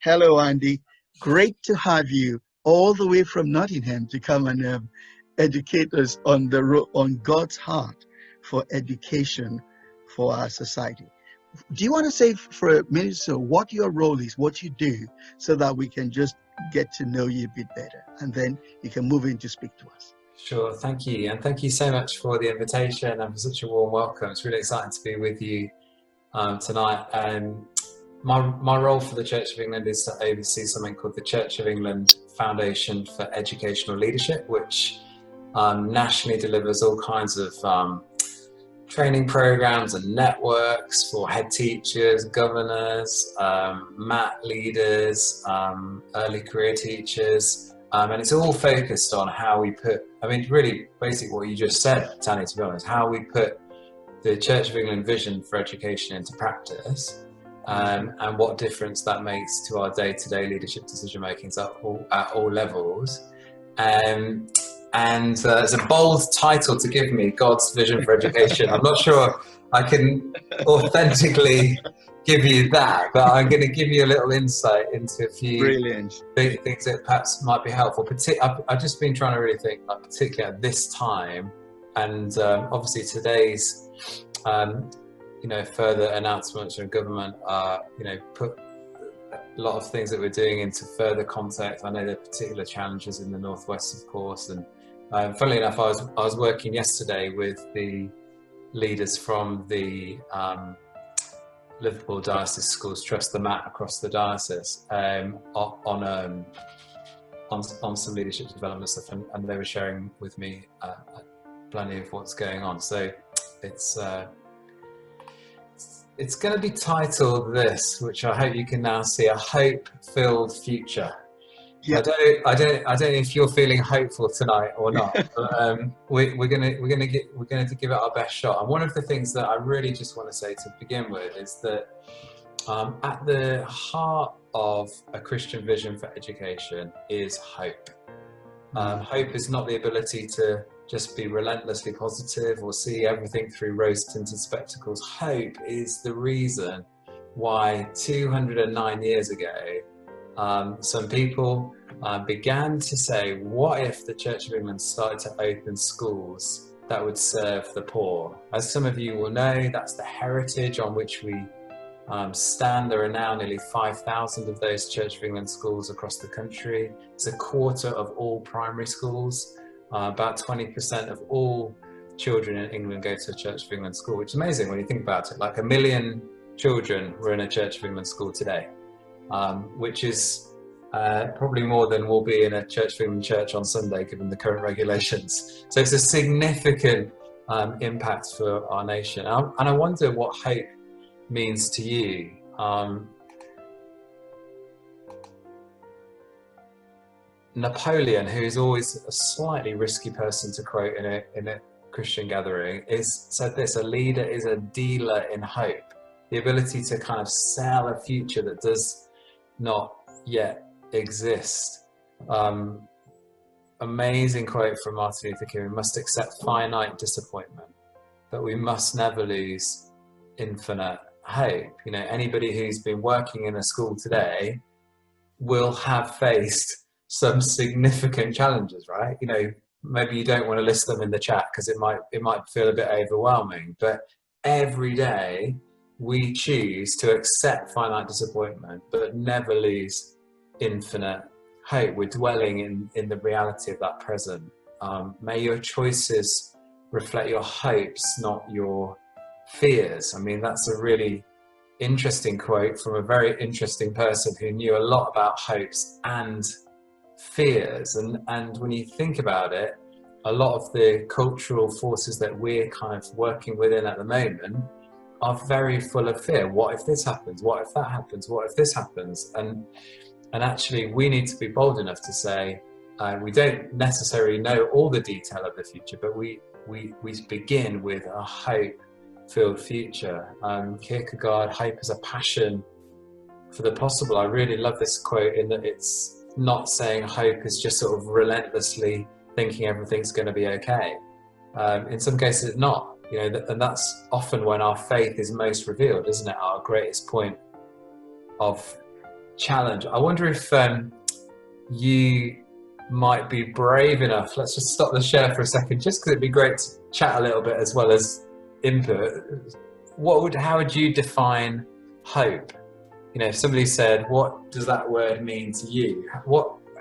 Hello, Andy. Great to have you all the way from Nottingham to come and educate us on on God's heart for education for our society. Do you want to say for a minute or so what your role is, what you do, so that we can just get to know you a bit better, and then you can move in to speak to us? Sure, thank you. And thank you so much for the invitation and for such a warm welcome. It's really exciting to be with you tonight. My role for the Church of England is to oversee something called the Church of England Foundation for Educational Leadership, which nationally delivers all kinds of training programs and networks for head teachers, governors, MAT leaders, early career teachers. And it's all focused on how we put, really basically what you just said, Tanya, to be honest, how we put the Church of England vision for education into practice, and what difference that makes to our day-to-day leadership decision makings at all levels. And it's a bold title to give me, God's vision for education. I'm not sure I can authentically give you that, but I'm going to give you a little insight into a few things that perhaps might be helpful. I've just been trying to really think, particularly at this time, and obviously today's further announcements from government put a lot of things that we're doing into further context. I know there are particular challenges in the Northwest, of course, and funnily enough, I was working yesterday with the leaders from the Liverpool Diocese Schools Trust, the MAT across the diocese, on some leadership development stuff, and they were sharing with me plenty of what's going on. So it's going to be titled this, which I hope you can now see: a hope-filled future. Yep. I don't know if you're feeling hopeful tonight or not, but we're going to give it our best shot. And one of the things that I really just want to say to begin with is that at the heart of a Christian vision for education is hope. Hope is not the ability to just be relentlessly positive or see everything through rose-tinted spectacles. Hope is the reason why 209 years ago some people began to say, what if the Church of England started to open schools that would serve the poor? As some of you will know, that's the heritage on which we stand. There are now nearly 5,000 of those Church of England schools across the country. It's a quarter of all primary schools. About 20% of all children in England go to a Church of England school, which is amazing when you think about it. Like 1 million children were in a Church of England school today, which is probably more than will be in a Church of England church on Sunday, given the current regulations. So it's a significant impact for our nation. And I wonder what hope means to you. Napoleon, who is always a slightly risky person to quote in a Christian gathering, said this: a leader is a dealer in hope. The ability to kind of sell a future that does not yet exist. Amazing quote from Martin Luther King: we must accept finite disappointment, but we must never lose infinite hope. Anybody who's been working in a school today will have faced some significant challenges, right? Maybe you don't want to list them in the chat because it might feel a bit overwhelming, but every day we choose to accept finite disappointment but never lose infinite hope. We're dwelling in the reality of that present. May your choices reflect your hopes, not your fears. That's a really interesting quote from a very interesting person who knew a lot about hopes and fears. And when you think about it, a lot of the cultural forces that we're kind of working within at the moment are very full of fear. What if this happens? What if that happens? What if this happens? And actually we need to be bold enough to say, we don't necessarily know all the detail of the future, but we begin with a hope-filled future. Kierkegaard, hope is a passion for the possible. I really love this quote in that it's not saying hope is just sort of relentlessly thinking everything's going to be okay. In some cases it's not, and that's often when our faith is most revealed, isn't it? Our greatest point of challenge. I wonder if you might be brave enough. Let's just stop the share for a second, just because it'd be great to chat a little bit as well as input. How would you define hope? You know, if somebody said, what does that word mean to you?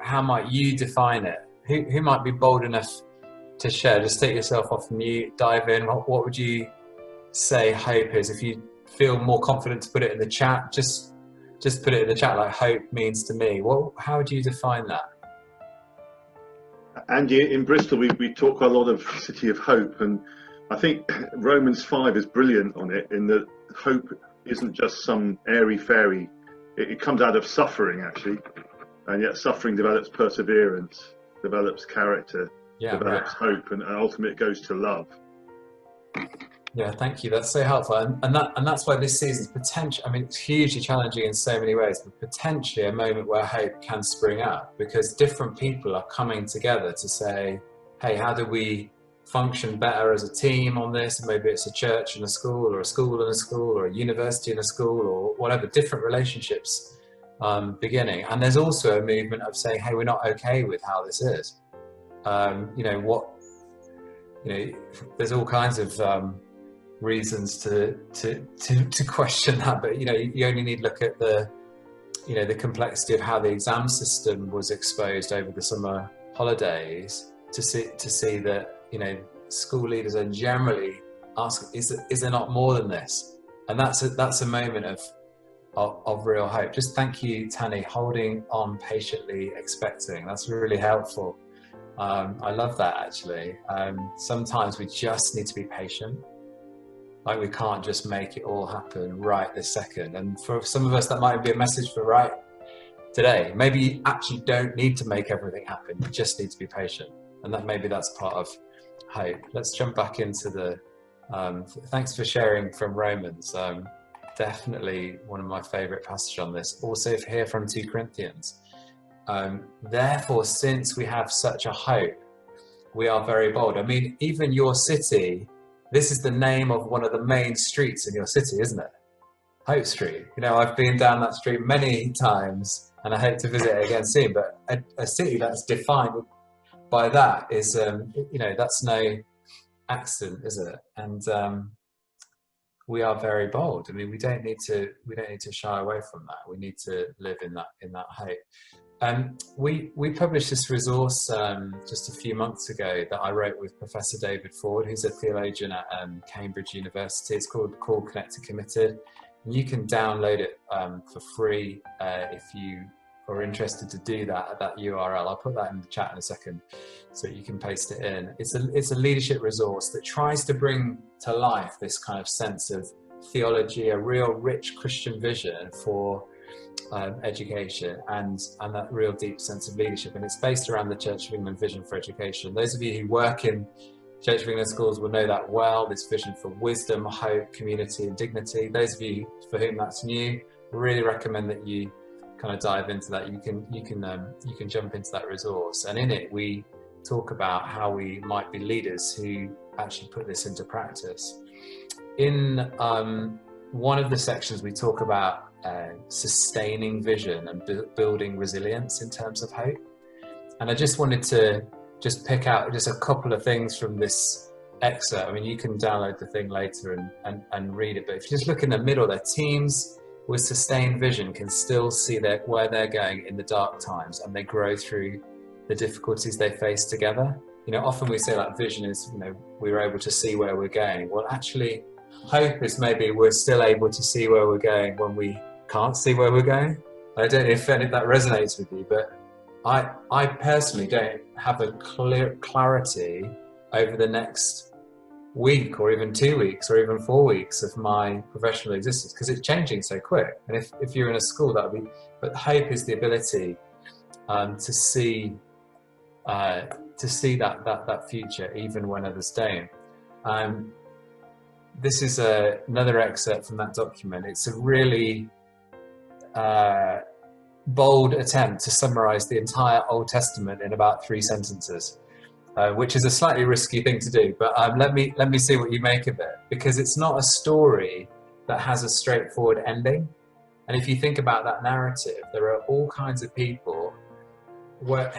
How might you define it? Who might be bold enough to share? Just take yourself off mute, dive in. What would you say hope is? If you feel more confident to put it in the chat, just put it in the chat, like hope means to me. How would you define that? Andy, in Bristol, we talk quite a lot of City of Hope, and I think Romans 5 is brilliant on it, in that hope isn't just some airy-fairy. It comes out of suffering, actually, and yet suffering develops perseverance, develops character, develops hope, and ultimately it goes to love. Yeah, thank you. That's so helpful, and that's why this season's potential. I mean, it's hugely challenging in so many ways, but potentially a moment where hope can spring up, because different people are coming together to say, "Hey, how do we function better as a team on this?" And maybe it's a church and a school, or a school and a school, or a university and a school, or whatever. Different relationships beginning, and there's also a movement of saying, "Hey, we're not okay with how this is." There's all kinds of reasons to question that, but you only need to look at the complexity of how the exam system was exposed over the summer holidays to see that school leaders are generally asking, is there not more than this? And that's a moment of real hope. Just thank you, Tanny, holding on patiently, expecting. That's really helpful. I love that, actually. Sometimes we just need to be patient. Like, we can't just make it all happen right this second. And for some of us, that might be a message for right today. Maybe you actually don't need to make everything happen. You just need to be patient. And that's part of hope. Let's jump back into the, thanks for sharing from Romans. Definitely one of my favorite passages on this. Also here from 2 Corinthians. Therefore, since we have such a hope, we are very bold. I mean, even your city, this is the name of one of the main streets in your city, isn't it? Hope Street. I've been down that street many times, and I hope to visit it again soon. But a city that's defined by that is, that's no accident, is it? And we are very bold. I mean, we don't need to shy away from that. We need to live in that hope. We published this resource just a few months ago that I wrote with Professor David Ford, who's a theologian at Cambridge University. It's called Called, Connected, Committed. And you can download it for free if you are interested to do that at that URL. I'll put that in the chat in a second so you can paste it in. It's a leadership resource that tries to bring to life this kind of sense of theology, a real rich Christian vision for education and that real deep sense of leadership, and it's based around the Church of England vision for education. Those of you who work in Church of England schools will know that well, this vision for wisdom, hope, community and dignity. Those of you for whom that's new, I really recommend that you kind of dive into that. You can jump into that resource, and in it we talk about how we might be leaders who actually put this into practice. In one of the sections we talk about sustaining vision and building resilience in terms of hope, and I just wanted to pick out just a couple of things from this excerpt. I mean, you can download the thing later and read it, but if you just look in the middle there, teams with sustained vision can still see where they're going in the dark times, and they grow through the difficulties they face together. Often we say like vision is, we're able to see where we're going. Well, actually, hope is maybe we're still able to see where we're going when we can't see where we're going. I don't know if any of that resonates with you, but I personally don't have a clear clarity over the next week or even 2 weeks or even 4 weeks of my professional existence, because it's changing so quick. And if you're in a school, but hope is the ability to see that future even when others don't. This is another excerpt from that document. It's a really bold attempt to summarize the entire Old Testament in about 3 sentences, which is a slightly risky thing to do, but let me see what you make of it, because it's not a story that has a straightforward ending. And if you think about that narrative, there are all kinds of people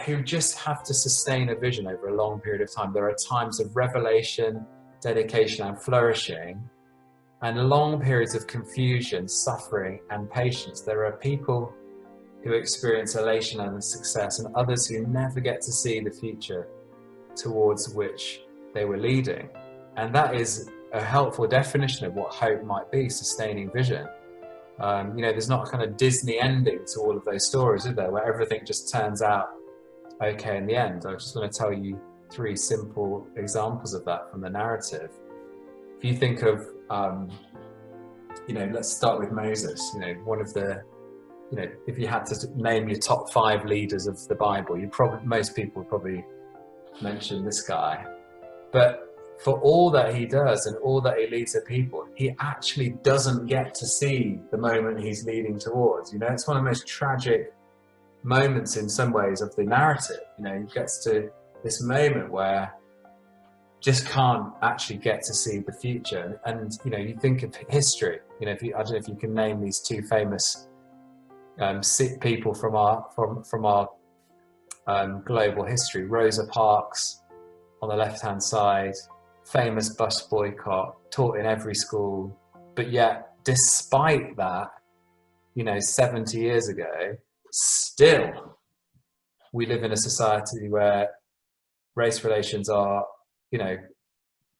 who just have to sustain a vision over a long period of time. There are times of revelation, dedication, and flourishing, and long periods of confusion, suffering, and patience. There are people who experience elation and success, and others who never get to see the future towards which they were leading. And that is a helpful definition of what hope might be: sustaining vision. There's not a kind of Disney ending to all of those stories, is there, where everything just turns out okay in the end. I just want to tell you 3 simple examples of that from the narrative. If you think of, let's start with Moses. One of the, if you had to name your top 5 leaders of the Bible, most people would probably mention this guy. But for all that he does and all that he leads the people, he actually doesn't get to see the moment he's leading towards. It's one of the most tragic moments in some ways of the narrative. He gets to this moment where just can't actually get to see the future. And you think of history. I don't know if you can name these 2 famous people from our global history. Rosa Parks on the left-hand side, famous bus boycott, taught in every school, but yet despite that, 70 years ago, still we live in a society where race relations are,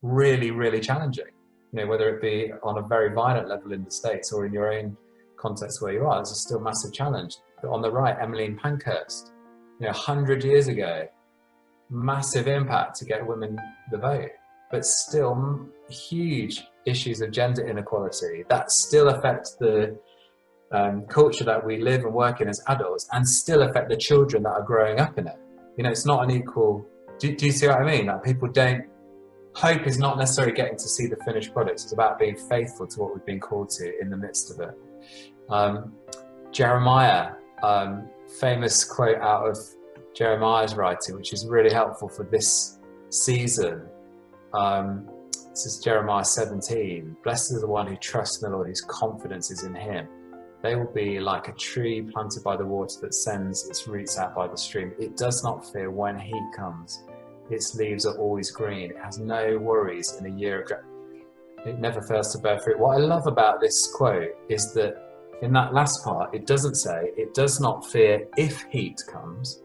really, really challenging. Whether it be on a very violent level in the States or in your own context where you are, there's a still massive challenge. But on the right, Emmeline Pankhurst, 100 years ago, massive impact to get women the vote, but still huge issues of gender inequality that still affect the culture that we live and work in as adults, and still affect the children that are growing up in it. It's not an equal. Do you see what I mean? Like, people don't. Hope is not necessarily getting to see the finished product. It's about being faithful to what we've been called to in the midst of it. Jeremiah, famous quote out of Jeremiah's writing, which is really helpful for this season. This is Jeremiah 17. Blessed is the one who trusts in the Lord, whose confidence is in him. They will be like a tree planted by the water that sends its roots out by the stream. It does not fear when heat comes. Its leaves are always green. It has no worries in a year of drought. It never fails to bear fruit. What I love about this quote is that in that last part, it doesn't say it does not fear if heat comes.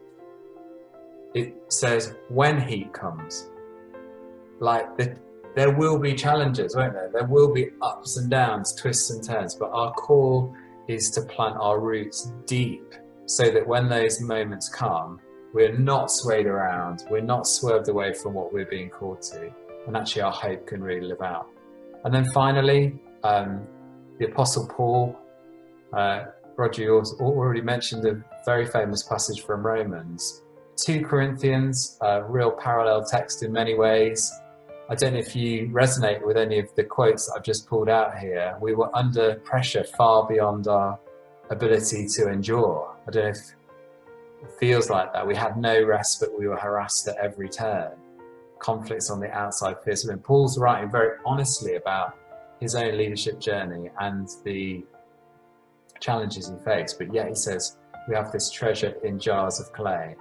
It says when heat comes. There will be challenges, won't there? There will be ups and downs, twists and turns, but our call is to plant our roots deep so that when those moments come, we're not swayed around, we're not swerved away from what we're being called to, and actually our hope can really live out. And then finally, the Apostle Paul. Roger, you already mentioned a very famous passage from Romans. 2 Corinthians, a real parallel text in many ways. I don't know if you resonate with any of the quotes that I've just pulled out here. We were under pressure far beyond our ability to endure. I don't know if it feels like that. We had no rest, but we were harassed at every turn. Conflicts on the outside, fierce within. Paul's writing very honestly about his own leadership journey and the challenges he faced, but yet he says we have this treasure in jars of clay.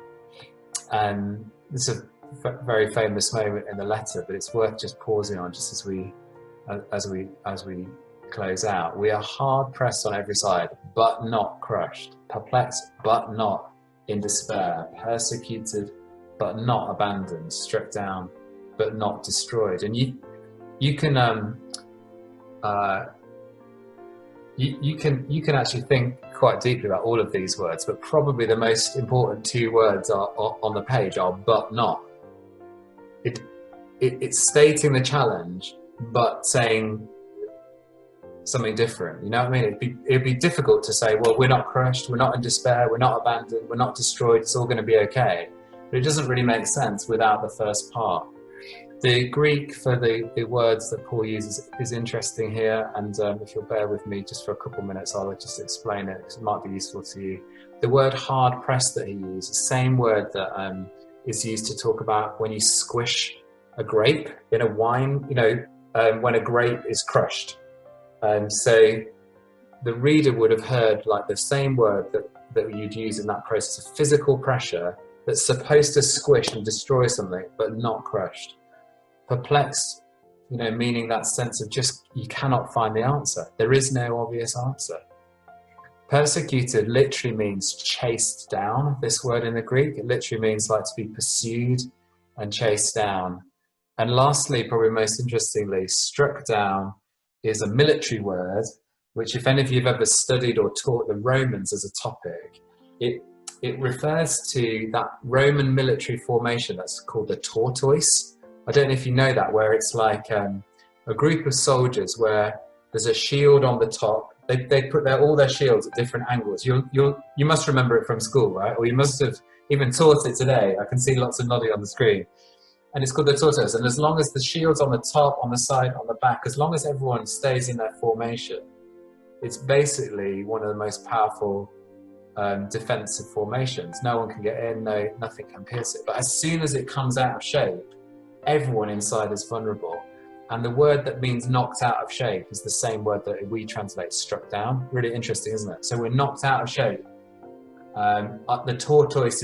And this is a very famous moment in the letter, but it's worth just pausing on just as we close out. We are hard pressed on every side, but not crushed, perplexed, but not in despair, persecuted, but not abandoned, struck down, but not destroyed. And you can actually think quite deeply about all of these words, but probably the most important 2 words are on the page are but not. It's stating the challenge, but saying something different. You know what I mean? It'd be difficult to say, well, we're not crushed, we're not in despair, we're not abandoned, we're not destroyed, it's all going to be okay. But it doesn't really make sense without the first part. The Greek for the words that Paul uses is interesting here, and if you'll bear with me just for a couple of minutes, I'll just explain it because it might be useful to you. The word hard pressed that he used, the same word that is used to talk about when you squish a grape in a wine, when a grape is crushed. So the reader would have heard like the same word that you'd use in that process of physical pressure that's supposed to squish and destroy something, but not crushed. Perplexed, meaning that sense of just, you cannot find the answer. There is no obvious answer. Persecuted literally means chased down. This word in the Greek, it literally means like to be pursued and chased down. And lastly, probably most interestingly, struck down is a military word, which if any of you have ever studied or taught the Romans as a topic, it refers to that Roman military formation that's called the tortoise. I don't know if you know that, where it's like a group of soldiers where there's a shield on the top. They put all their shields at different angles. You must remember it from school, right? Or you must have even taught it today. I can see lots of nodding on the screen. And it's called the tortoise. And as long as the shield's on the top, on the side, on the back, as long as everyone stays in their formation, it's basically one of the most powerful defensive formations. No one can get in, nothing can pierce it. But as soon as it comes out of shape, everyone inside is vulnerable. And the word that means knocked out of shape is the same word that we translate struck down. Really interesting, isn't it? So we're knocked out of shape. The tortoise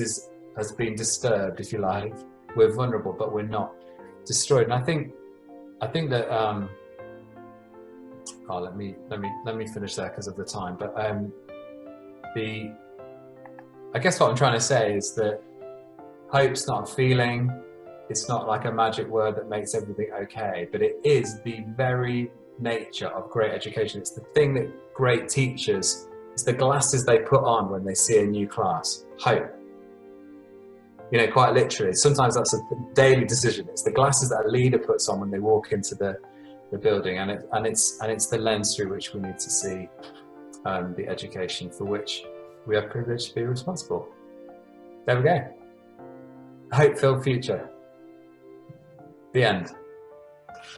has been disturbed, if you like. We're vulnerable, but we're not destroyed. And I think that let me finish there because of the time. But I guess what I'm trying to say is that hope's not a feeling. It's not like a magic word that makes everything okay, but it is the very nature of great education. It's the thing that great teachers, it's the glasses they put on when they see a new class. Hope. Quite literally. Sometimes that's a daily decision. It's the glasses that a leader puts on when they walk into the building, and it's the lens through which we need to see the education for which we are privileged to be responsible. There we go. Hope-filled future. The end.